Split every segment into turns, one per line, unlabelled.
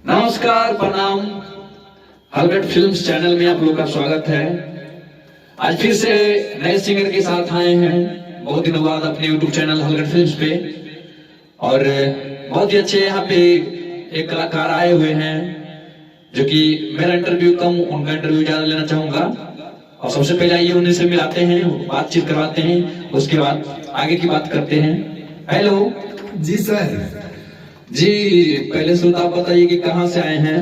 नमस्कार, प्रणाम। हलगट films channel में आप लोग का स्वागत है। आज फिर से नए सिंगर के साथ आए हैं बहुत दिनों बाद अपने YouTube चैनल हलगट फिल्म्स पे, और बहुत ही अच्छे यहाँ पे एक कलाकार आए हुए हैं जो कि मेरा इंटरव्यू कम, उनका इंटरव्यू ज्यादा लेना चाहूंगा। और सबसे पहले आइए उन्हीं से मिलाते हैं, बातचीत करवाते हैं, उसके बाद आगे की बात करते हैं। हेलो
जी सर।
जी, पहले से आप बताइए कि कहाँ से आए हैं?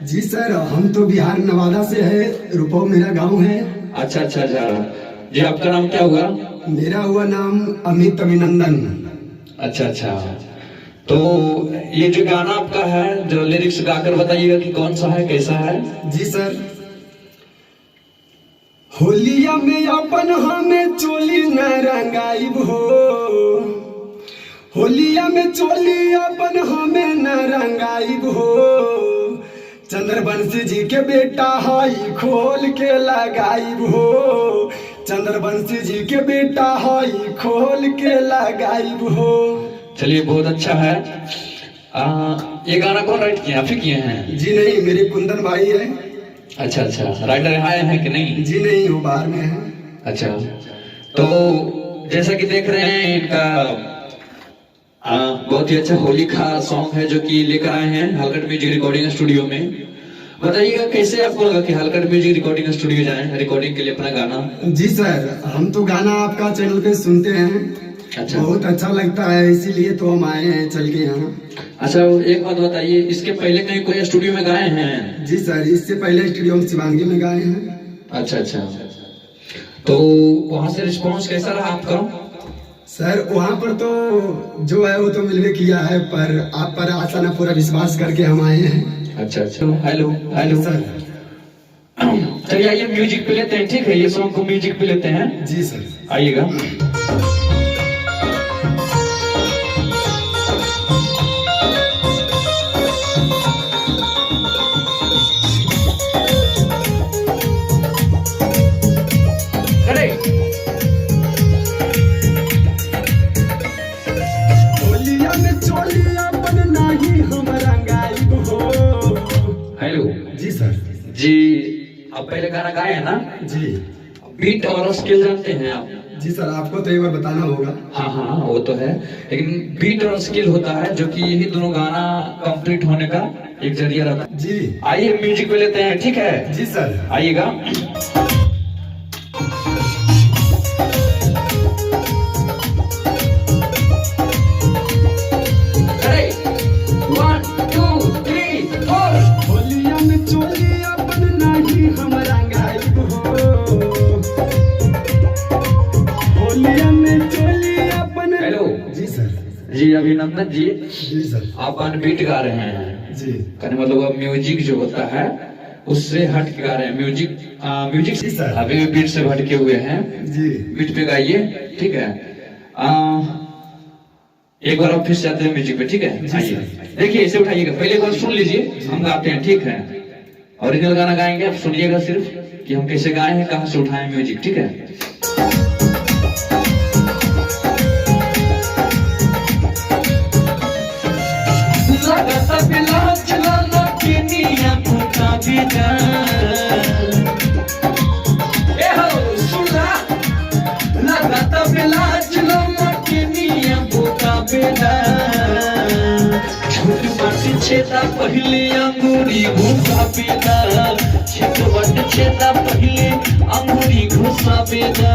जी सर, हम तो बिहार नवादा से है, रुपौ मेरा गांव है।
अच्छा अच्छा अच्छा। जी, आपका नाम क्या हुआ?
मेरा हुआ नाम अमित अभिनंदन।
अच्छा अच्छा। तो ये जो गाना आपका है, जो लिरिक्स गाकर बताइएगा कि कौन सा है, कैसा है?
जी सर। होलिया में अपन हमें चोली न रंगाइब हो, होलिया में चोली अपन हमें न रंगाइब हो। चंद्रवंशी जी के बेटा हाई खोल के लगाइब हो, चंद्रवंशी जी के बेटा हाई खोल के लगाइब हो।
चलिए, बहुत अच्छा है। ये गाना कौन राइट किया, आप ही किए हैं?
जी नहीं, मेरे कुंदन भाई है।
अच्छा अच्छा। राइटर आए हैं कि नहीं?
जी नहीं, वो बाहर में है।
अच्छा, तो जैसा कि देख रहे हैं, इनका बहुत ही अच्छा होली का सॉन्ग है जो कि लेकर आए हैं हलगट म्यूजिक रिकॉर्डिंग स्टूडियो में। बताइएगा कैसे आपको लगा कि हलगट म्यूजिक रिकॉर्डिंग स्टूडियो जाएं रिकॉर्डिंग के लिए अपना गाना?
जी सर, हम तो गाना आपका चैनल पे सुनते हैं।
अच्छा,
बहुत अच्छा लगता है, इसीलिए तो हम आए हैं चल के यहाँ।
अच्छा, एक बात बताइए, इसके पहले कहीं कोई स्टूडियो में गाए हैं?
जी सर, इससे पहले स्टूडियो में शिवांगी में गाए हैं।
अच्छा अच्छा। तो वहाँ से रिस्पॉन्स कैसा रहा आपका?
सर वहाँ पर तो जो है वो तो मिलवे किया है, पर आप पर आशा न पूरा विश्वास करके हम आए हैं।
अच्छा अच्छा। Hello hello
sir.
चलिए आइए म्यूजिक पे लेते हैं, ठीक है? ये सॉन्ग को म्यूजिक पे लेते हैं।
जी सर,
आइएगा।
होलिया में चोली अपन नहीं हम रंगाइब हो।
हेलो
जी सर।
जी, आप पहले गाना गाए हैं ना?
जी।
बीट और स्केल जानते हैं आप?
जी सर, आपको तो एक बार बताना होगा।
हाँ हाँ, वो तो है, लेकिन बीट और स्केल होता है जो कि यही दोनों गाना कंप्लीट होने का एक जरिया रहता है।
जी।
आइए म्यूजिक पे लेते हैं, ठीक है?
जी सर।
आइएगा। One, two, three, four।
होलिया में चोली अपन नहीं हम रंगाइब हो, होलिया में चोली अपन।
हेलो
जी सर।
जी, अभिनंदन जी,
जी सर।
आप अनबीट गा रहे हैं।
जी।
कहने मतलब अब म्यूजिक जो होता है उससे हट के गा रहे हैं। म्यूजिक म्यूजिक
जी सर।
अभी भी बीट से भटके हुए हैं।
जी।
बीट पे गाइए, ठीक है? एक बार आप फिर से आते हैं म्यूजिक पे, ठीक है?
जी
आइए,
सर।
देखिए इसे उठाइएगा, पहले एक बार सुन लीजिए, हम गाते हैं, ठीक है? ओरिजिनल गाना गाएंगे, आप सुनिएगा सिर्फ कि हम कैसे गाए हैं, कहाँ से उठाए म्यूजिक, ठीक है? छेदा पहले अंगूरी घुसा बेदा, छेद छेदा पहले अंगूरी घुसा बेदा।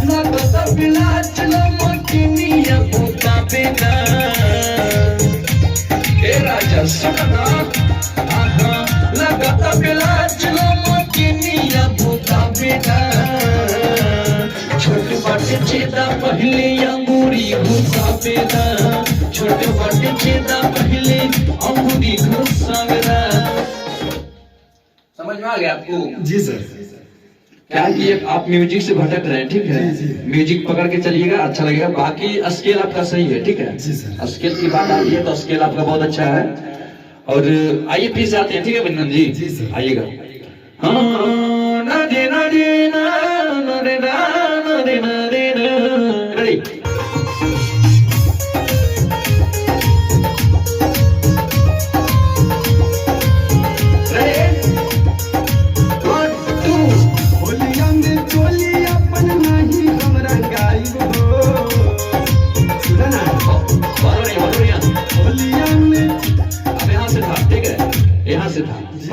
लगता बिला चलो मकिनिया भूता बेदा। ए राजा सुनना, आहा, लगता बिला चलो मकिनिया भूता बेदा। छोट बट छेदा पहले अंगूरी घुसा बेदा, छोटे बड़े छेदा पहले अंगूरी घुसा बेदा। समझ में आ गया आपको?
जी सर।
क्या कि आप म्यूजिक से भटक रहे हैं, ठीक है?
जी, जी।
म्यूजिक पकड़ के चलिएगा, अच्छा लगेगा। बाकी स्केल आपका सही है, ठीक है?
जी सर।
स्केल की बात आती है तो स्केल आपका बहुत अच्छा है। और आइए फिर से आते हैं, ठीक है बिंदन जी?
जी सर।
आइएगा। हाँ, ना दे ना दे ना ना दे ना ना दे ना दे ना। रेडी?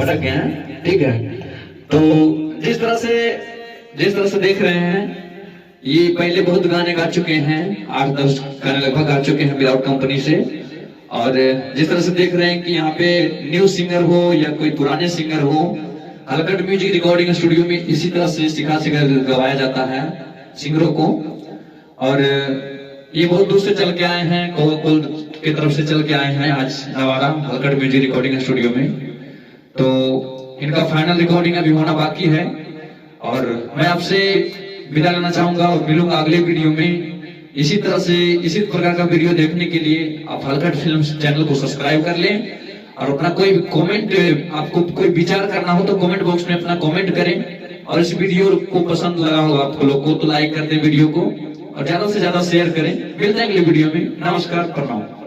भटक गए हैं, ठीक है। तो जिस तरह से देख रहे हैं, ये पहले बहुत गाने गा चुके हैं, 8-10 गाने लगभग गा चुके हैं विदाउट कंपनी से। और जिस तरह से देख रहे हैं कि यहाँ पे न्यू सिंगर हो या कोई पुराने सिंगर हो, हलकट म्यूजिक रिकॉर्डिंग स्टूडियो में इसी तरह से सिखा गवाया जाता है सिंगरों को। और ये बहुत दूर से चल के आए हैं, कोल की तरफ से चल के आए हैं आज नवादा हलकट म्यूजिक रिकॉर्डिंग स्टूडियो में। तो इनका फाइनल रिकॉर्डिंग अभी होना बाकी है और मैं आपसे विदा लेना चाहूंगा और मिलूंगा अगले वीडियो में। इसी तरह से इसी प्रकार का वीडियो देखने के लिए आप हलकट फिल्म्स चैनल को सब्सक्राइब कर लें और अपना कोई कमेंट, आपको कोई विचार करना हो तो कमेंट बॉक्स में अपना कमेंट करें। और इस वीडियो को पसंद लगा होगा आप लोग को तो लाइक कर दें वीडियो को और ज्यादा से ज्यादा शेयर करें। मिलते हैं अगले वीडियो में। नमस्कार, प्रणाम।